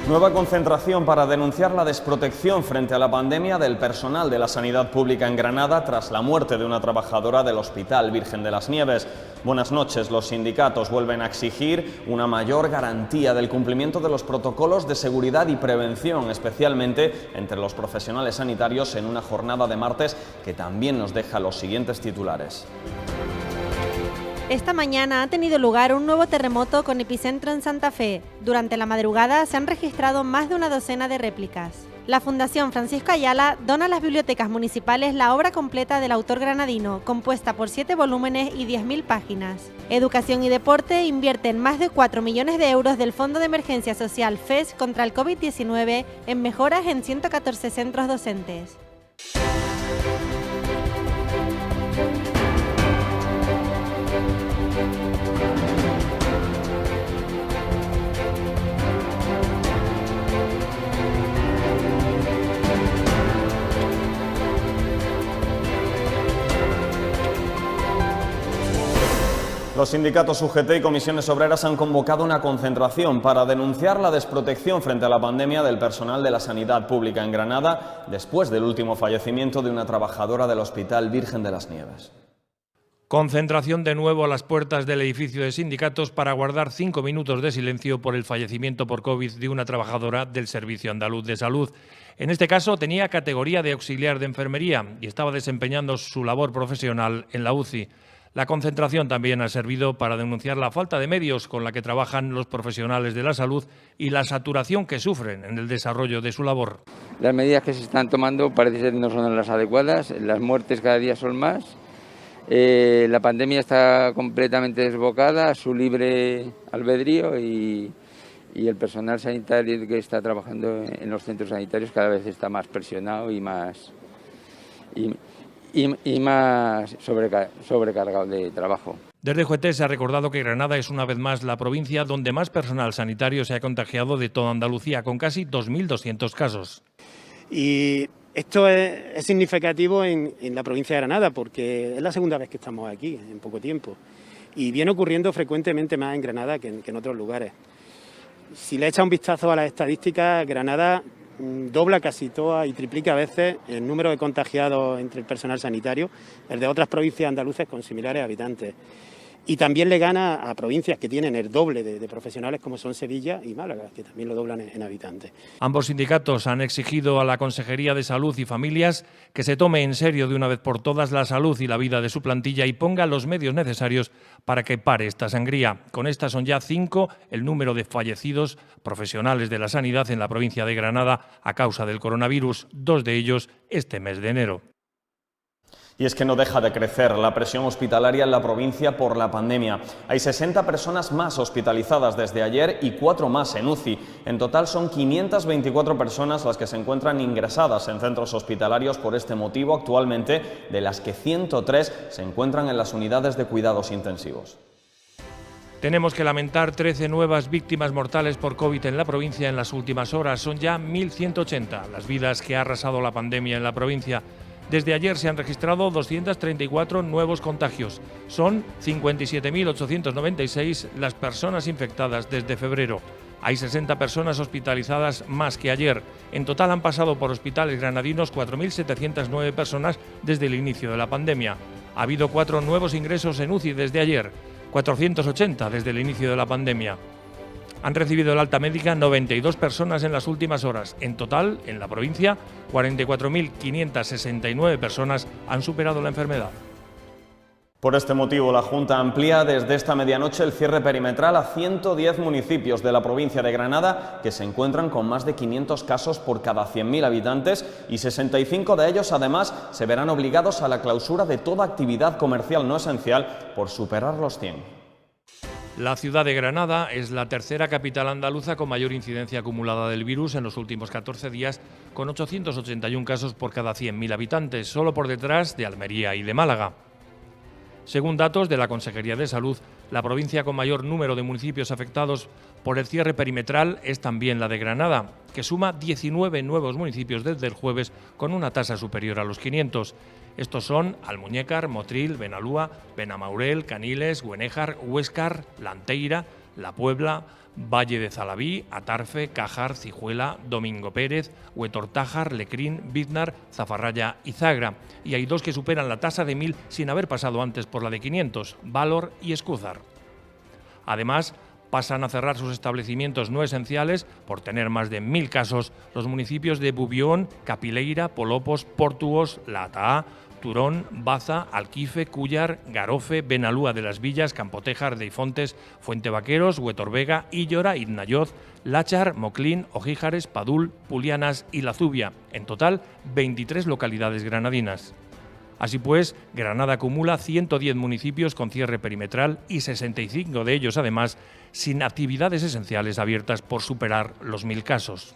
Nueva concentración para denunciar la desprotección frente a la pandemia del personal de la sanidad pública en Granada tras la muerte de una trabajadora del Hospital Virgen de las Nieves. Buenas noches. Los sindicatos vuelven a exigir una mayor garantía del cumplimiento de los protocolos de seguridad y prevención, especialmente entre los profesionales sanitarios, en una jornada de martes que también nos deja los siguientes titulares. Esta mañana ha tenido lugar un nuevo terremoto con epicentro en Santa Fe. Durante la madrugada se han registrado más de una docena de réplicas. La Fundación Francisco Ayala dona a las bibliotecas municipales la obra completa del autor granadino, compuesta por 7 volúmenes y 10.000 páginas. Educación y Deporte invierten más de 4 millones de euros del Fondo de Emergencia Social FES contra el COVID-19 en mejoras en 114 centros docentes. Los sindicatos UGT y comisiones obreras han convocado una concentración para denunciar la desprotección frente a la pandemia del personal de la sanidad pública en Granada después del último fallecimiento de una trabajadora del Hospital Virgen de las Nieves. Concentración de nuevo a las puertas del edificio de sindicatos para guardar 5 minutos de silencio por el fallecimiento por COVID de una trabajadora del Servicio Andaluz de Salud. En este caso tenía categoría de auxiliar de enfermería y estaba desempeñando su labor profesional en la UCI. La concentración también ha servido para denunciar la falta de medios con la que trabajan los profesionales de la salud y la saturación que sufren en el desarrollo de su labor. Las medidas que se están tomando parece ser no son las adecuadas, las muertes cada día son más, la pandemia está completamente desbocada a su libre albedrío y el personal sanitario que está trabajando en los centros sanitarios cada vez está más presionado y más sobrecargado de trabajo. Desde UGT se ha recordado que Granada es una vez más la provincia donde más personal sanitario se ha contagiado de toda Andalucía, con casi 2.200 casos. Y esto es significativo en la provincia de Granada porque es la segunda vez que estamos aquí en poco tiempo y viene ocurriendo frecuentemente más en Granada que en otros lugares. Si le echa un vistazo a las estadísticas, Granada dobla casi toda y triplica a veces el número de contagiados entre el personal sanitario, el de otras provincias andaluces con similares habitantes. Y también le gana a provincias que tienen el doble de profesionales como son Sevilla y Málaga, que también lo doblan en habitantes. Ambos sindicatos han exigido a la Consejería de Salud y Familias que se tome en serio de una vez por todas la salud y la vida de su plantilla y ponga los medios necesarios para que pare esta sangría. Con esta son ya 5 el número de fallecidos profesionales de la sanidad en la provincia de Granada a causa del coronavirus, 2 de ellos este mes de enero. Y es que no deja de crecer la presión hospitalaria en la provincia por la pandemia. Hay 60 personas más hospitalizadas desde ayer y 4 más en UCI. En total son 524 personas las que se encuentran ingresadas en centros hospitalarios por este motivo actualmente, de las que 103 se encuentran en las unidades de cuidados intensivos. Tenemos que lamentar 13 nuevas víctimas mortales por COVID en la provincia en las últimas horas. Son ya 1.180 las vidas que ha arrasado la pandemia en la provincia. Desde ayer se han registrado 234 nuevos contagios. Son 57.896 las personas infectadas desde febrero. Hay 60 personas hospitalizadas más que ayer. En total han pasado por hospitales granadinos 4.709 personas desde el inicio de la pandemia. Ha habido 4 nuevos ingresos en UCI desde ayer, 480 desde el inicio de la pandemia. Han recibido el alta médica 92 personas en las últimas horas. En total, en la provincia, 44.569 personas han superado la enfermedad. Por este motivo, la Junta amplía desde esta medianoche el cierre perimetral a 110 municipios de la provincia de Granada que se encuentran con más de 500 casos por cada 100.000 habitantes y 65 de ellos, además, se verán obligados a la clausura de toda actividad comercial no esencial por superar los 100. La ciudad de Granada es la tercera capital andaluza con mayor incidencia acumulada del virus en los últimos 14 días, con 881 casos por cada 100.000 habitantes, solo por detrás de Almería y de Málaga. Según datos de la Consejería de Salud, la provincia con mayor número de municipios afectados por el cierre perimetral es también la de Granada, que suma 19 nuevos municipios desde el jueves con una tasa superior a los 500. Estos son Almuñécar, Motril, Benalúa, Benamaurel, Caniles, Güenéjar, Huéscar, Lanteira, La Puebla, Valle de Zalabí, Atarfe, Cájar, Cijuela, Domingo Pérez, Huetortájar, Lecrín, Biznar, Zafarraya y Zagra. Y hay 2 que superan la tasa de 1000 sin haber pasado antes por la de 500, Valor y Escúzar. Además, pasan a cerrar sus establecimientos no esenciales, por tener más de 1000 casos, los municipios de Bubión, Capileira, Polopos, Pórtugos, La Ataá, Turón, Baza, Alquife, Cúllar, Garofe, Benalúa de las Villas, Campotejar, Deifontes, Fuente Vaqueros, Huetorvega, Illora, Idnayoz, Láchar, Moclín, Ojíjares, Padul, Pulianas y La Zubia. En total, 23 localidades granadinas. Así pues, Granada acumula 110 municipios con cierre perimetral y 65 de ellos, además, sin actividades esenciales abiertas por superar los 1000 casos.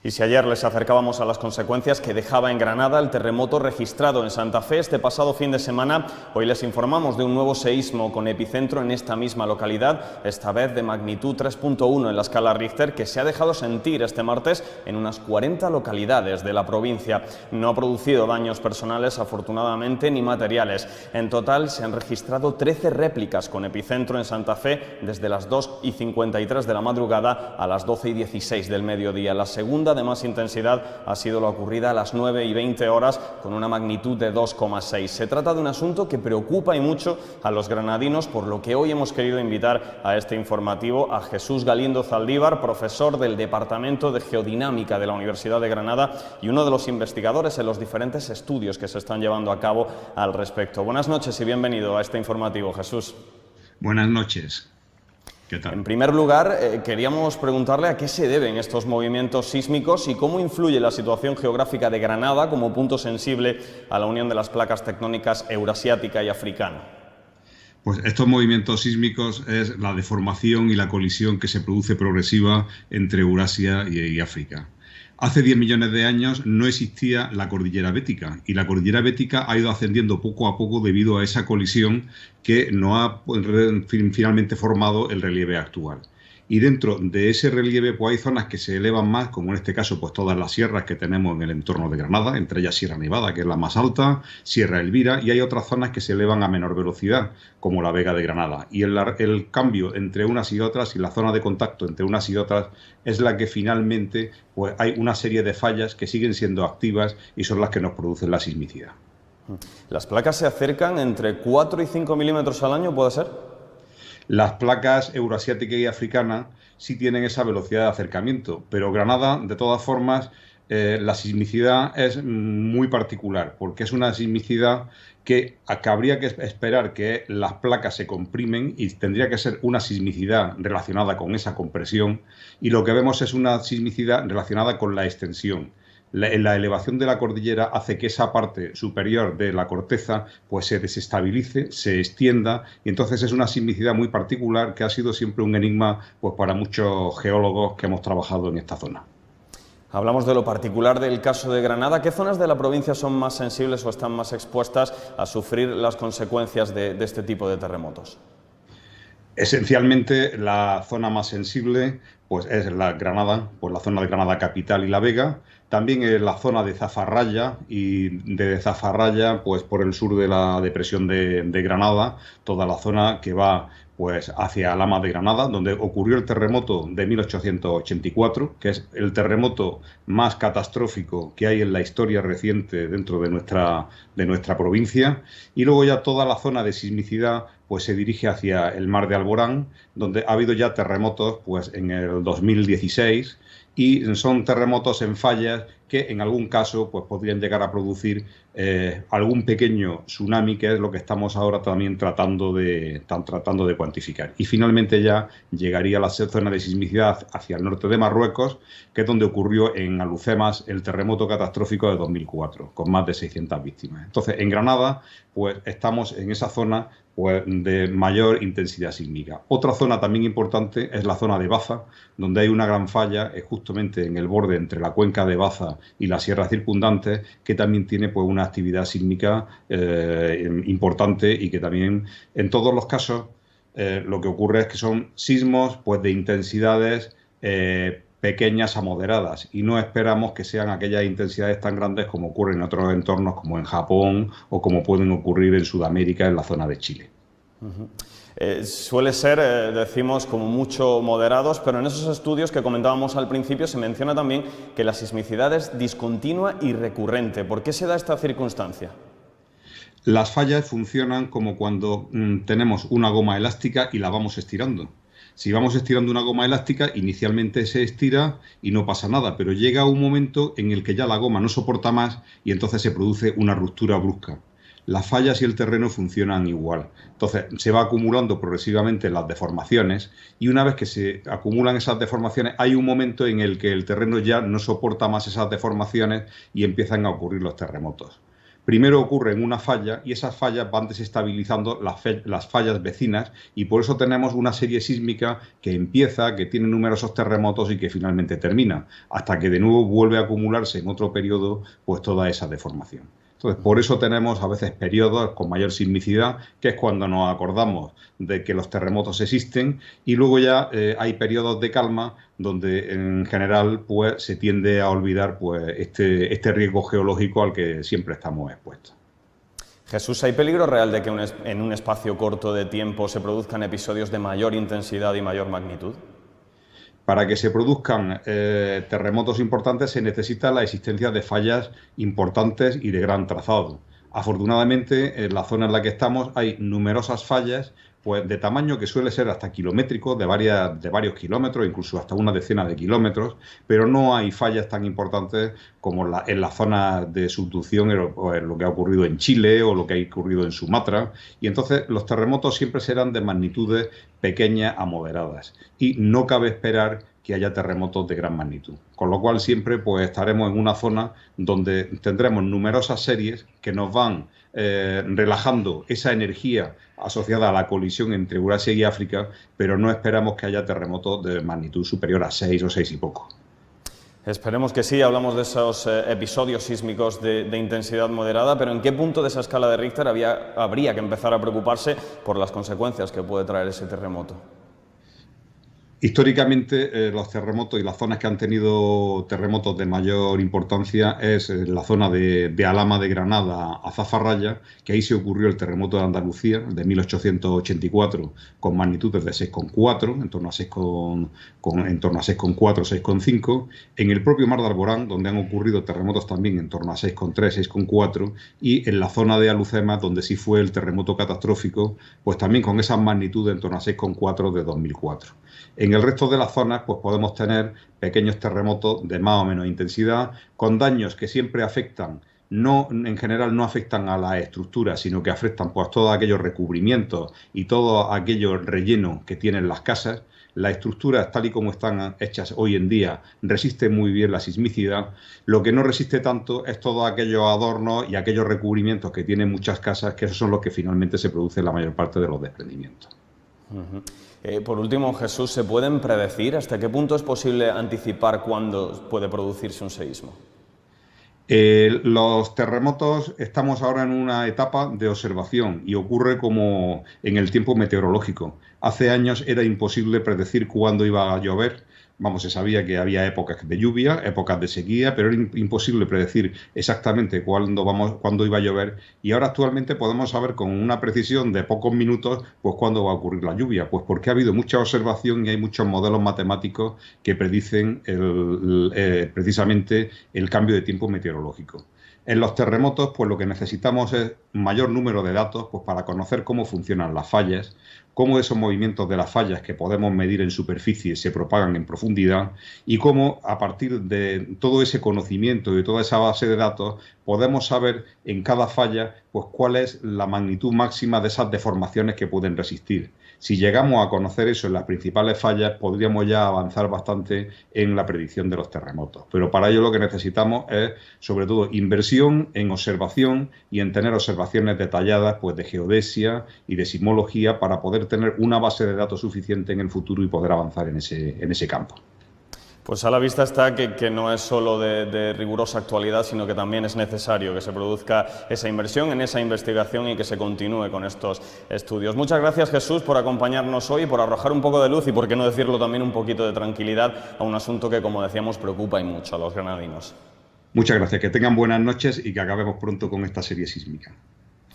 Y si ayer les acercábamos a las consecuencias que dejaba en Granada el terremoto registrado en Santa Fe este pasado fin de semana, hoy les informamos de un nuevo seísmo con epicentro en esta misma localidad, esta vez de magnitud 3.1 en la escala Richter, que se ha dejado sentir este martes en unas 40 localidades de la provincia. No ha producido daños personales, afortunadamente, ni materiales. En total se han registrado 13 réplicas con epicentro en Santa Fe desde las 2:53 de la madrugada a las 12:16 del mediodía. La segunda de más intensidad ha sido la ocurrida a las 9:20 horas con una magnitud de 2,6. Se trata de un asunto que preocupa y mucho a los granadinos, por lo que hoy hemos querido invitar a este informativo a Jesús Galindo Zaldívar, profesor del Departamento de Geodinámica de la Universidad de Granada y uno de los investigadores en los diferentes estudios que se están llevando a cabo al respecto. Buenas noches y bienvenido a este informativo, Jesús. Buenas noches. ¿Qué tal? En primer lugar, queríamos preguntarle a qué se deben estos movimientos sísmicos y cómo influye la situación geográfica de Granada como punto sensible a la unión de las placas tectónicas eurasiática y africana. Pues estos movimientos sísmicos es la deformación y la colisión que se produce progresiva entre Eurasia y África. Hace 10 millones de años no existía la cordillera bética y la cordillera bética ha ido ascendiendo poco a poco debido a esa colisión que no ha finalmente formado el relieve actual. Y dentro de ese relieve pues hay zonas que se elevan más, como en este caso pues todas las sierras que tenemos en el entorno de Granada, entre ellas Sierra Nevada, que es la más alta, Sierra Elvira, y hay otras zonas que se elevan a menor velocidad, como la Vega de Granada. Y el cambio entre unas y otras y la zona de contacto entre unas y otras es la que finalmente pues hay una serie de fallas que siguen siendo activas y son las que nos producen la sismicidad. ¿Las placas se acercan entre 4 y 5 milímetros al año, puede ser? Las placas euroasiática y africana sí tienen esa velocidad de acercamiento, pero Granada, de todas formas, la sismicidad es muy particular, porque es una sismicidad que habría que esperar que las placas se comprimen y tendría que ser una sismicidad relacionada con esa compresión, y lo que vemos es una sismicidad relacionada con la extensión. La elevación de la cordillera hace que esa parte superior de la corteza pues se desestabilice, se extienda, y entonces es una sismicidad muy particular que ha sido siempre un enigma pues para muchos geólogos que hemos trabajado en esta zona. Hablamos de lo particular del caso de Granada. ¿Qué zonas de la provincia son más sensibles o están más expuestas a sufrir las consecuencias de este tipo de terremotos? Esencialmente la zona más sensible pues es la Granada, pues la zona de Granada capital y La Vega, también es la zona de Zafarraya, y de Zafarraya pues por el sur de la depresión de Granada, toda la zona que va pues hacia Alhama de Granada, donde ocurrió el terremoto de 1884, que es el terremoto más catastrófico que hay en la historia reciente dentro de nuestra provincia, y luego ya toda la zona de sismicidad pues se dirige hacia el mar de Alborán, donde ha habido ya terremotos pues en el 2016, y son terremotos en fallas que en algún caso pues podrían llegar a producir algún pequeño tsunami, que es lo que estamos ahora también tratando de cuantificar. Y finalmente ya llegaría la zona de sismicidad hacia el norte de Marruecos, que es donde ocurrió en Alucemas el terremoto catastrófico de 2004, con más de 600 víctimas. Entonces, en Granada pues estamos en esa zona pues de mayor intensidad sísmica. Otra zona también importante es la zona de Baza, donde hay una gran falla justamente en el borde entre la cuenca de Baza y las sierras circundantes, que también tiene pues una actividad sísmica importante, y que también en todos los casos lo que ocurre es que son sismos pues de intensidades pequeñas a moderadas, y no esperamos que sean aquellas intensidades tan grandes como ocurren en otros entornos como en Japón o como pueden ocurrir en Sudamérica, en la zona de Chile. Suele ser, decimos, como mucho moderados, pero en esos estudios que comentábamos al principio se menciona también que la sismicidad es discontinua y recurrente. ¿Por qué se da esta circunstancia? Las fallas funcionan como cuando tenemos una goma elástica y la vamos estirando. Si vamos estirando una goma elástica, inicialmente se estira y no pasa nada, pero llega un momento en el que ya la goma no soporta más y entonces se produce una ruptura brusca. Las fallas y el terreno funcionan igual. Entonces se va acumulando progresivamente las deformaciones y una vez que se acumulan esas deformaciones hay un momento en el que el terreno ya no soporta más esas deformaciones y empiezan a ocurrir los terremotos. Primero ocurre en una falla y esas fallas van desestabilizando las fallas vecinas y por eso tenemos una serie sísmica que empieza, que tiene numerosos terremotos y que finalmente termina, hasta que de nuevo vuelve a acumularse en otro periodo pues toda esa deformación. Entonces, por eso tenemos a veces periodos con mayor sismicidad, que es cuando nos acordamos de que los terremotos existen, y luego ya hay periodos de calma donde en general pues se tiende a olvidar pues este riesgo geológico al que siempre estamos expuestos. Jesús, ¿hay peligro real de que en un espacio corto de tiempo se produzcan episodios de mayor intensidad y mayor magnitud? Para que se produzcan terremotos importantes se necesita la existencia de fallas importantes y de gran trazado. Afortunadamente, en la zona en la que estamos hay numerosas fallas pues de tamaño que suele ser hasta kilométrico, de varios kilómetros, incluso hasta una decena de kilómetros, pero no hay fallas tan importantes como en la zona de subducción, lo que ha ocurrido en Chile o lo que ha ocurrido en Sumatra, y entonces los terremotos siempre serán de magnitudes pequeñas a moderadas, y no cabe esperar que haya terremotos de gran magnitud. Con lo cual siempre pues estaremos en una zona donde tendremos numerosas series que nos van relajando esa energía asociada a la colisión entre Eurasia y África, pero no esperamos que haya terremotos de magnitud superior a 6 o 6 y poco. Esperemos que sí, hablamos de esos episodios sísmicos de intensidad moderada, pero ¿en qué punto de esa escala de Richter habría que empezar a preocuparse por las consecuencias que puede traer ese terremoto? Históricamente los terremotos y las zonas que han tenido terremotos de mayor importancia es la zona de Alhama de Granada a Zafarraya, que ahí se ocurrió el terremoto de Andalucía de 1884 con magnitudes de 6,4, en torno a 6,4, 6,5. En el propio Mar de Alborán, donde han ocurrido terremotos también en torno a 6,3, 6,4, y en la zona de Alucema, donde sí fue el terremoto catastrófico, pues también con esas magnitudes en torno a 6,4 de 2004. En el resto de las zonas pues podemos tener pequeños terremotos de más o menos intensidad, con daños que siempre afectan, en general no afectan a la estructura, sino que afectan pues todos aquellos recubrimientos y todo aquello relleno que tienen las casas. Las estructuras, tal y como están hechas hoy en día, resisten muy bien la sismicidad. Lo que no resiste tanto es todos aquellos adornos y aquellos recubrimientos que tienen muchas casas, que esos son los que finalmente se producen la mayor parte de los desprendimientos. Por último, Jesús, ¿se pueden predecir? ¿Hasta qué punto es posible anticipar cuándo puede producirse un seísmo? Los terremotos estamos ahora en una etapa de observación y ocurre como en el tiempo meteorológico. Hace años era imposible predecir cuándo iba a llover. Se sabía que había épocas de lluvia, épocas de sequía, pero era imposible predecir exactamente cuándo iba a llover. Y ahora actualmente podemos saber con una precisión de pocos minutos pues cuándo va a ocurrir la lluvia. Pues porque ha habido mucha observación y hay muchos modelos matemáticos que predicen precisamente el cambio de tiempo meteorológico. En los terremotos, pues lo que necesitamos es mayor número de datos pues, para conocer cómo funcionan las fallas, cómo esos movimientos de las fallas que podemos medir en superficie se propagan en profundidad y cómo a partir de todo ese conocimiento y de toda esa base de datos podemos saber en cada falla pues, cuál es la magnitud máxima de esas deformaciones que pueden resistir. Si llegamos a conocer eso en las principales fallas, podríamos ya avanzar bastante en la predicción de los terremotos. Pero para ello lo que necesitamos es, sobre todo, inversión en observación y en tener observaciones detalladas pues, de geodesia y de sismología para poder tener una base de datos suficiente en el futuro y poder avanzar en ese campo. Pues a la vista está que no es solo de rigurosa actualidad, sino que también es necesario que se produzca esa inversión en esa investigación y que se continúe con estos estudios. Muchas gracias, Jesús, por acompañarnos hoy, por arrojar un poco de luz y, por qué no decirlo, también un poquito de tranquilidad a un asunto que, como decíamos, preocupa y mucho a los granadinos. Muchas gracias, que tengan buenas noches y que acabemos pronto con esta serie sísmica.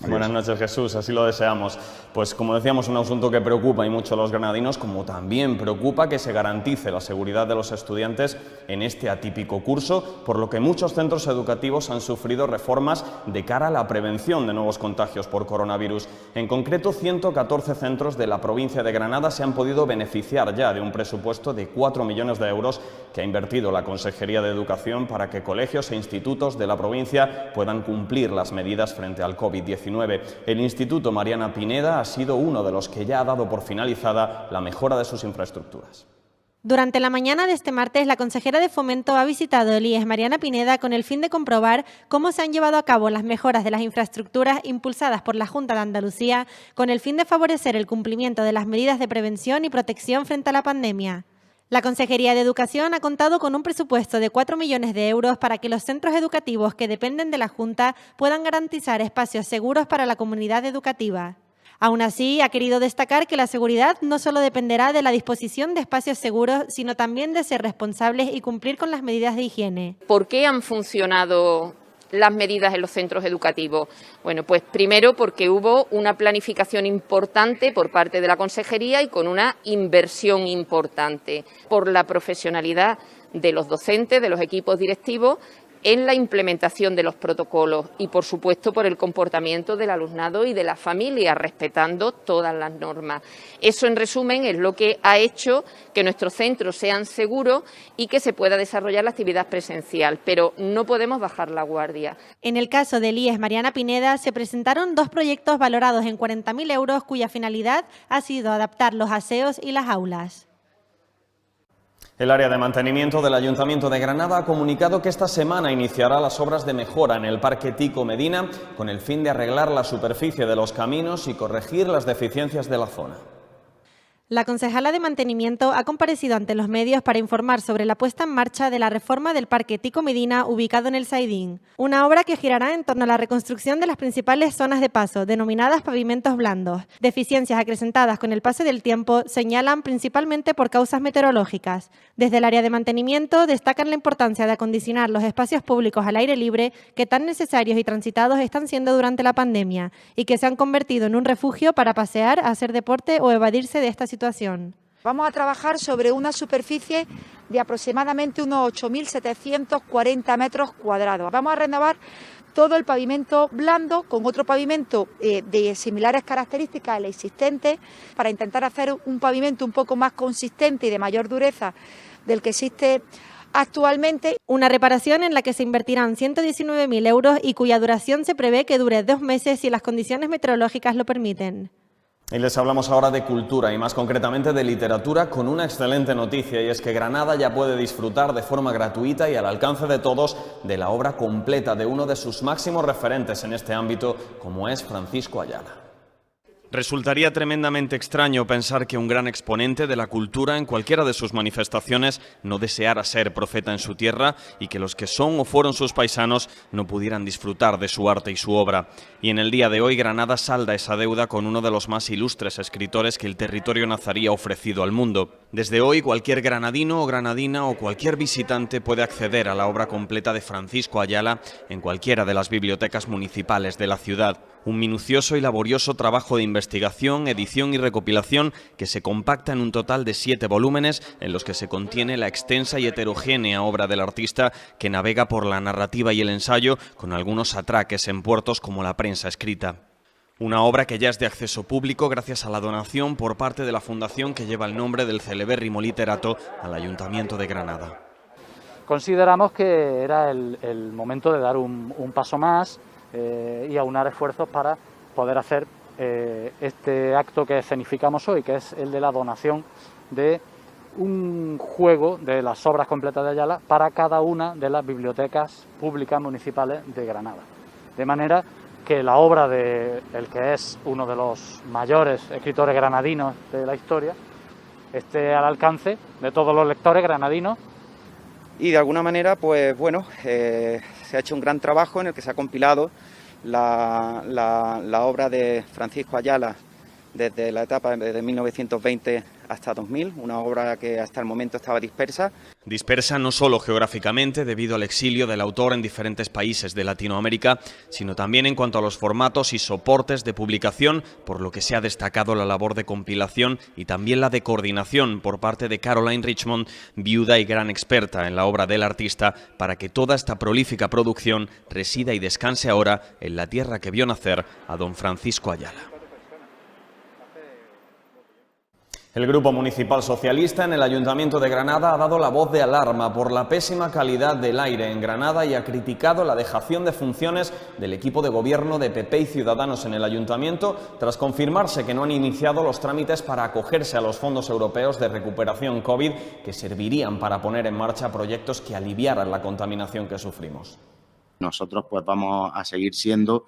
Buenas noches, Jesús, así lo deseamos. Pues como decíamos, un asunto que preocupa y mucho a los granadinos, como también preocupa que se garantice la seguridad de los estudiantes en este atípico curso, por lo que muchos centros educativos han sufrido reformas de cara a la prevención de nuevos contagios por coronavirus. En concreto, 114 centros de la provincia de Granada se han podido beneficiar ya de un presupuesto de 4 millones de euros que ha invertido la Consejería de Educación para que colegios e institutos de la provincia puedan cumplir las medidas frente al COVID-19. El Instituto Mariana Pineda ha sido uno de los que ya ha dado por finalizada la mejora de sus infraestructuras. Durante la mañana de este martes, la consejera de Fomento ha visitado el IES Mariana Pineda con el fin de comprobar cómo se han llevado a cabo las mejoras de las infraestructuras impulsadas por la Junta de Andalucía con el fin de favorecer el cumplimiento de las medidas de prevención y protección frente a la pandemia. La Consejería de Educación ha contado con un presupuesto de 4 millones de euros para que los centros educativos que dependen de la Junta puedan garantizar espacios seguros para la comunidad educativa. Aún así, ha querido destacar que la seguridad no solo dependerá de la disposición de espacios seguros, sino también de ser responsables y cumplir con las medidas de higiene. ¿Por qué han funcionado las medidas en los centros educativos? Bueno, pues primero porque hubo una planificación importante por parte de la Consejería y con una inversión importante por la profesionalidad de los docentes, de los equipos directivos en la implementación de los protocolos y, por supuesto, por el comportamiento del alumnado y de la familia, respetando todas las normas. Eso, en resumen, es lo que ha hecho que nuestros centros sean seguros y que se pueda desarrollar la actividad presencial, pero no podemos bajar la guardia. En el caso del IES Mariana Pineda, se presentaron 2 proyectos valorados en 40.000 euros, cuya finalidad ha sido adaptar los aseos y las aulas. El área de mantenimiento del Ayuntamiento de Granada ha comunicado que esta semana iniciará las obras de mejora en el Parque Tico Medina con el fin de arreglar la superficie de los caminos y corregir las deficiencias de la zona. La concejala de Mantenimiento ha comparecido ante los medios para informar sobre la puesta en marcha de la reforma del Parque Tico Medina ubicado en el Saidín, una obra que girará en torno a la reconstrucción de las principales zonas de paso, denominadas pavimentos blandos. Deficiencias acrecentadas con el paso del tiempo señalan principalmente por causas meteorológicas. Desde el área de mantenimiento destacan la importancia de acondicionar los espacios públicos al aire libre que tan necesarios y transitados están siendo durante la pandemia y que se han convertido en un refugio para pasear, hacer deporte o evadirse de esta situación. Vamos a trabajar sobre una superficie de aproximadamente unos 8.740 metros cuadrados. Vamos a renovar todo el pavimento blando con otro pavimento de similares características al existente para intentar hacer un pavimento un poco más consistente y de mayor dureza del que existe actualmente. Una reparación en la que se invertirán 119.000 euros y cuya duración se prevé que dure 2 meses si las condiciones meteorológicas lo permiten. Y les hablamos ahora de cultura y más concretamente de literatura con una excelente noticia, y es que Granada ya puede disfrutar de forma gratuita y al alcance de todos de la obra completa de uno de sus máximos referentes en este ámbito, como es Francisco Ayala. Resultaría tremendamente extraño pensar que un gran exponente de la cultura en cualquiera de sus manifestaciones no deseara ser profeta en su tierra y que los que son o fueron sus paisanos no pudieran disfrutar de su arte y su obra. Y en el día de hoy Granada salda esa deuda con uno de los más ilustres escritores que el territorio nazarí ha ofrecido al mundo. Desde hoy cualquier granadino o granadina o cualquier visitante puede acceder a la obra completa de Francisco Ayala en cualquiera de las bibliotecas municipales de la ciudad. Un minucioso y laborioso trabajo de investigación, edición y recopilación que se compacta en un total de 7 volúmenes en los que se contiene la extensa y heterogénea obra del artista que navega por la narrativa y el ensayo con algunos atraques en puertos como la prensa escrita. Una obra que ya es de acceso público gracias a la donación por parte de la fundación que lleva el nombre del celebérrimo literato al Ayuntamiento de Granada. Consideramos que era el momento de dar un paso más y aunar esfuerzos para poder hacer este acto que escenificamos hoy, que es el de la donación de un juego de las obras completas de Ayala para cada una de las bibliotecas públicas municipales de Granada. De manera que la obra de el que es uno de los mayores escritores granadinos de la historia esté al alcance de todos los lectores granadinos. Y de alguna manera, pues bueno, se ha hecho un gran trabajo en el que se ha compilado la obra de Francisco Ayala desde la etapa de 1920 hasta 2000, una obra que hasta el momento estaba dispersa. Dispersa no solo geográficamente debido al exilio del autor en diferentes países de Latinoamérica, sino también en cuanto a los formatos y soportes de publicación, por lo que se ha destacado la labor de compilación y también la de coordinación por parte de Caroline Richmond, viuda y gran experta en la obra del artista, para que toda esta prolífica producción resida y descanse ahora en la tierra que vio nacer a don Francisco Ayala. El Grupo Municipal Socialista en el Ayuntamiento de Granada ha dado la voz de alarma por la pésima calidad del aire en Granada y ha criticado la dejación de funciones del equipo de gobierno de PP y Ciudadanos en el Ayuntamiento tras confirmarse que no han iniciado los trámites para acogerse a los fondos europeos de recuperación COVID que servirían para poner en marcha proyectos que aliviaran la contaminación que sufrimos. Nosotros pues vamos a seguir siendo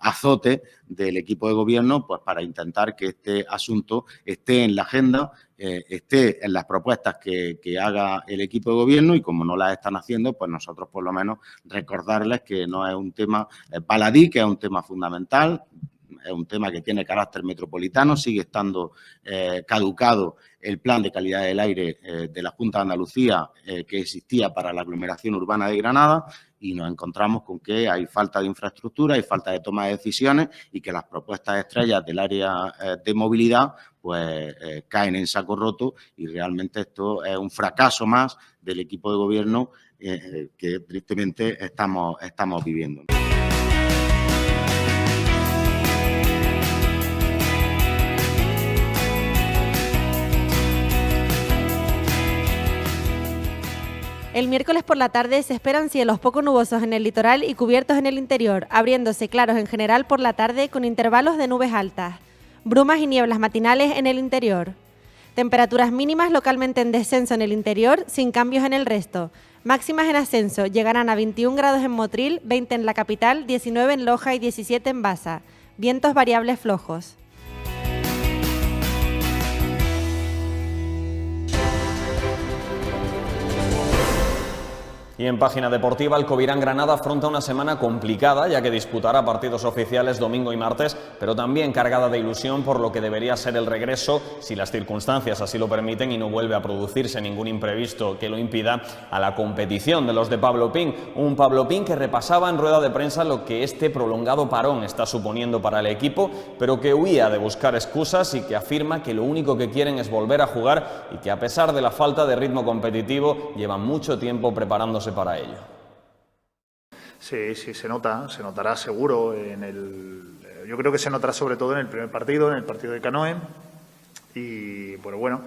azote del equipo de gobierno pues para intentar que este asunto esté en la agenda, esté en las propuestas que haga el equipo de gobierno y como no las están haciendo, pues nosotros por lo menos recordarles que no es un tema baladí, que es un tema fundamental. Es un tema que tiene carácter metropolitano, sigue estando caducado el plan de calidad del aire de la Junta de Andalucía que existía para la aglomeración urbana de Granada y nos encontramos con que hay falta de infraestructura, hay falta de toma de decisiones y que las propuestas estrellas del área de movilidad pues caen en saco roto y realmente esto es un fracaso más del equipo de gobierno que tristemente estamos viviendo. El miércoles por la tarde se esperan cielos poco nubosos en el litoral y cubiertos en el interior, abriéndose claros en general por la tarde con intervalos de nubes altas. Brumas y nieblas matinales en el interior. Temperaturas mínimas localmente en descenso en el interior, sin cambios en el resto. Máximas en ascenso llegarán a 21 grados en Motril, 20 en la capital, 19 en Loja y 17 en Baza. Vientos variables flojos. Y en página deportiva, el Covirán Granada afronta una semana complicada, ya que disputará partidos oficiales domingo y martes, pero también cargada de ilusión por lo que debería ser el regreso, si las circunstancias así lo permiten y no vuelve a producirse ningún imprevisto que lo impida, a la competición de los de Pablo Pin. Un Pablo Pin que repasaba en rueda de prensa lo que este prolongado parón está suponiendo para el equipo, pero que huía de buscar excusas y que afirma que lo único que quieren es volver a jugar y que a pesar de la falta de ritmo competitivo llevan mucho tiempo preparándose para ello. Sí, se notará seguro yo creo que se notará sobre todo en el primer partido, en el partido de Canoe y bueno,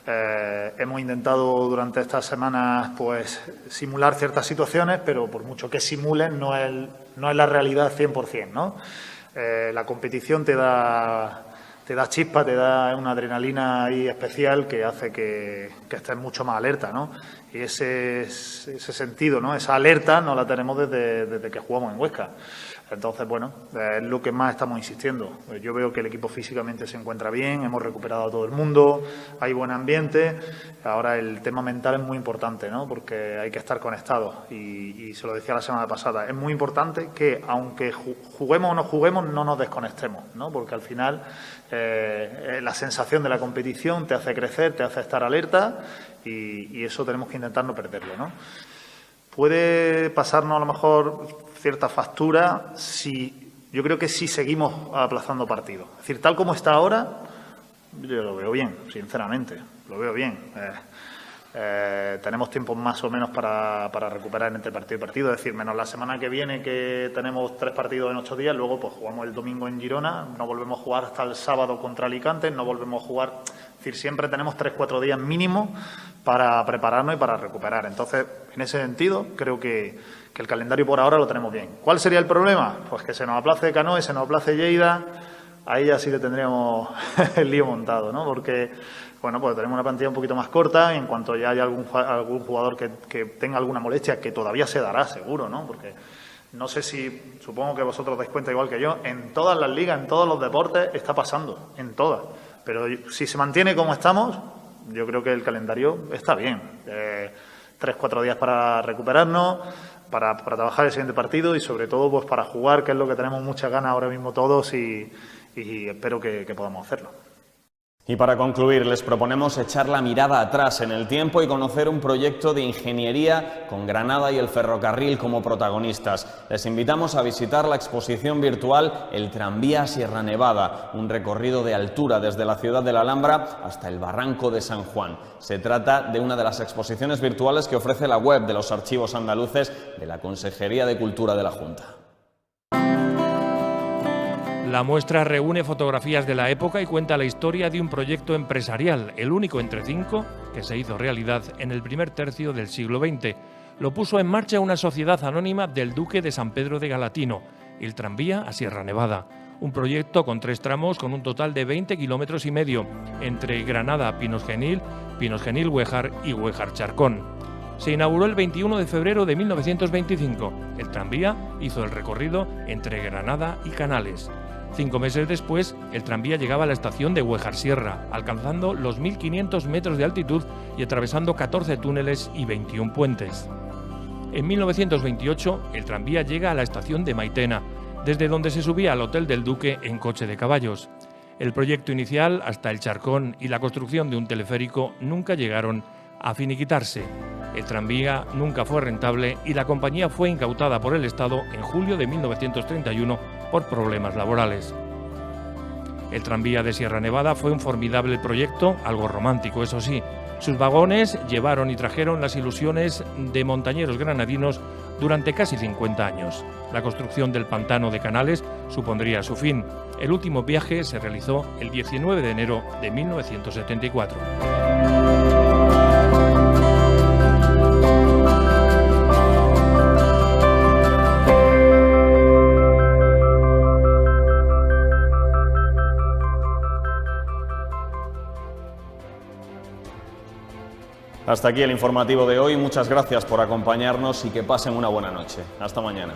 hemos intentado durante estas semanas pues simular ciertas situaciones, pero por mucho que simulen no es la realidad 100%, ¿no? La competición te da chispa, te da una adrenalina ahí especial que hace que estés mucho más alerta, ¿no? Y ese sentido, ¿no? Esa alerta no la tenemos desde que jugamos en Huesca. Entonces, bueno, es lo que más estamos insistiendo. Yo veo que el equipo físicamente se encuentra bien, hemos recuperado a todo el mundo, hay buen ambiente. Ahora el tema mental es muy importante, ¿no? Porque hay que estar conectados. Y se lo decía la semana pasada, es muy importante que, aunque juguemos o no juguemos, no nos desconectemos, ¿no? Porque al final la sensación de la competición te hace crecer, te hace estar alerta y eso tenemos que intentar no perderlo, ¿no? Puede pasarnos a lo mejor cierta factura yo creo que si seguimos aplazando partidos. Es decir, tal como está ahora, yo lo veo bien, sinceramente, lo veo bien. Tenemos tiempo más o menos para recuperar entre partido y partido, es decir, menos la semana que viene que tenemos 3 partidos en 8 días, luego pues jugamos el domingo en Girona, no volvemos a jugar hasta el sábado contra Alicante, no volvemos a jugar, es decir, siempre tenemos 3-4 días mínimo para prepararnos y para recuperar. Entonces, en ese sentido, creo que el calendario por ahora lo tenemos bien. ¿Cuál sería el problema? Pues que se nos aplace Canoe, se nos aplace Lleida, ahí ya sí que tendríamos el lío montado, ¿no? Porque, bueno, pues tenemos una plantilla un poquito más corta y en cuanto ya haya algún jugador que tenga alguna molestia, que todavía se dará, seguro, ¿no? Porque no sé si, supongo que vosotros dais cuenta igual que yo, en todas las ligas, en todos los deportes, está pasando, en todas. Pero si se mantiene como estamos, yo creo que el calendario está bien. 3-4 días para recuperarnos, para trabajar el siguiente partido y sobre todo pues para jugar, que es lo que tenemos muchas ganas ahora mismo todos y espero que podamos hacerlo. Y para concluir, les proponemos echar la mirada atrás en el tiempo y conocer un proyecto de ingeniería con Granada y el ferrocarril como protagonistas. Les invitamos a visitar la exposición virtual El tranvía Sierra Nevada, un recorrido de altura desde la ciudad de la Alhambra hasta el barranco de San Juan. Se trata de una de las exposiciones virtuales que ofrece la web de los archivos andaluces de la Consejería de Cultura de la Junta. La muestra reúne fotografías de la época y cuenta la historia de un proyecto empresarial, el único entre 5 que se hizo realidad en el primer tercio del siglo XX. Lo puso en marcha una sociedad anónima del duque de San Pedro de Galatino, el tranvía a Sierra Nevada. Un proyecto con 3 tramos con un total de 20,5 kilómetros entre Granada, Pinos Genil, Huéjar y Huéjar Charcón. Se inauguró el 21 de febrero de 1925. El tranvía hizo el recorrido entre Granada y Canales. 5 meses después, el tranvía llegaba a la estación de Huéjar Sierra, alcanzando los 1.500 metros de altitud y atravesando 14 túneles y 21 puentes. En 1928, el tranvía llega a la estación de Maitena, desde donde se subía al Hotel del Duque en coche de caballos. El proyecto inicial, hasta el Charcón y la construcción de un teleférico nunca llegaron a finiquitarse. El tranvía nunca fue rentable y la compañía fue incautada por el Estado en julio de 1931 por problemas laborales. El tranvía de Sierra Nevada fue un formidable proyecto, algo romántico, eso sí. Sus vagones llevaron y trajeron las ilusiones de montañeros granadinos durante casi 50 años. La construcción del pantano de Canales supondría su fin. El último viaje se realizó el 19 de enero de 1974. Hasta aquí el informativo de hoy. Muchas gracias por acompañarnos y que pasen una buena noche. Hasta mañana.